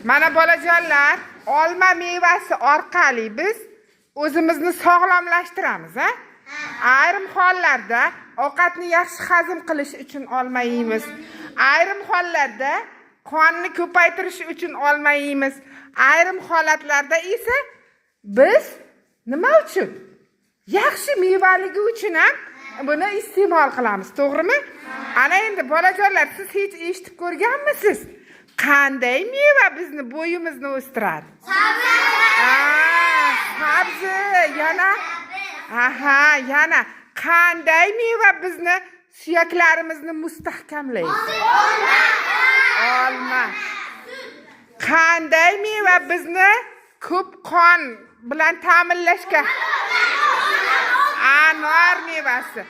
Mana bolajonlar, olma mevasi orqali biz o'zimizni sog'lomlashtiramiz, ha? Ayrim hollarda ovqatni yaxshi hazm qilish uchun olma yeymiz. Ayrim hollarda qonni ko'paytirish uchun olma yeymiz. Ayrim holatlarda esa biz nima uchun? Yaxshi mevaligi uchun ham buni iste'mol qilamiz, to'g'rimi? Ana endi bolajonlar, siz hech eshitib ko'rganmisiz? Qanday meva bizni bo'yimizni o'stiradi? Sabzi, yana yana qanday meva bizni suyaklarimizni mustahkamlaydi? Olma. Qanday meva bizni ko'p qon bilan ta'minlashga? Anor mevasi.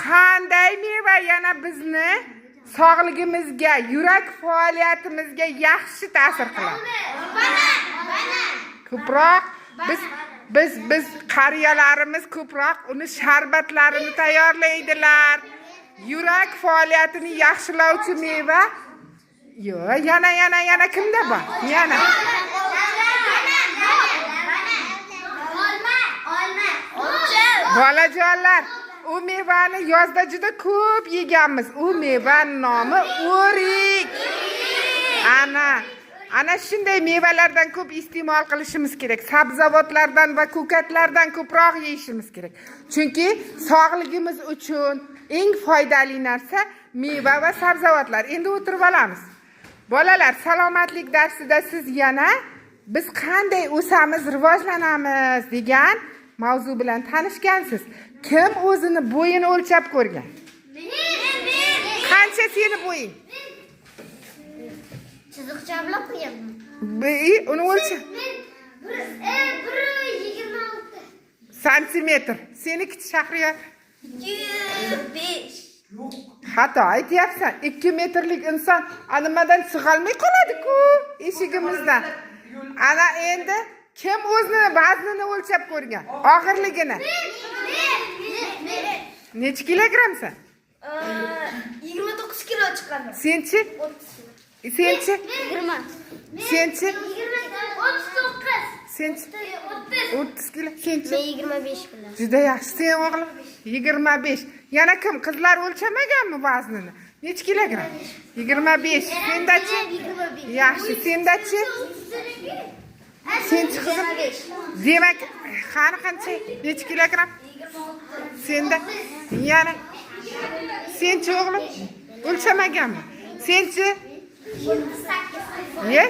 Qanday meva yana bizni sog'ligimizga, yurak faoliyatimizga yaxshi ta'sir qiladi? Ko'proq biz qariyalarimiz ko'proq uni sharbatlarini tayyorlaydilar. Yurak faoliyatini yaxshilovchi meva. Yana kimda bor? Yana. Bolajonlar, u mevani yozda juda ko'p yeganmiz. U mevaning nomi o'rik. Ana shunday mevalardan ko'p iste'mol qilishimiz kerak. Sabzavotlardan va ko'katlardan ko'proq yeyishimiz kerak. Chunki sog'ligimiz uchun eng foydali narsa meva va sabzavotlar. Endi o'tirib olamiz. Bolalar, salomatlik darsida siz yana biz qanday o'samiz, rivojlanamiz degan mavzu bilan tanishgansiz. Kim o'zini bo'yini o'lchab ko'rgan? Qancha seni bo'ying? Chiziqcha bilan qo'yapman. Uni o'lcha. 1.26 santimetr. Seniki Shahriyor? 205. Xato aytyapsan. 2 metrlik inson animadan sig'olmay qoladi-ku eshigimizdan. Ana endi kim o'zini vaznini o'lchab ko'rgan? Og'irligini. Necha kilogramsan? 29 kilo chiqadi. Senchi? 30 Senchi? 20. Senchi? 39. Senchi? 30. 30 kilo. Senchi? Men 25 kilo. Juda yaxshi, sen o'g'lim 25. Yana kim? Qizlar o'lchamaganmi vaznini? Necha kilogram? 25. Sendachi? 25. Yaxshi, sendachi? Senchi qizim? Demak, qancha? Necha kilogram? Senda? Yana? Senchi o'g'lim? O'lchamaganmi? Senchi? 28.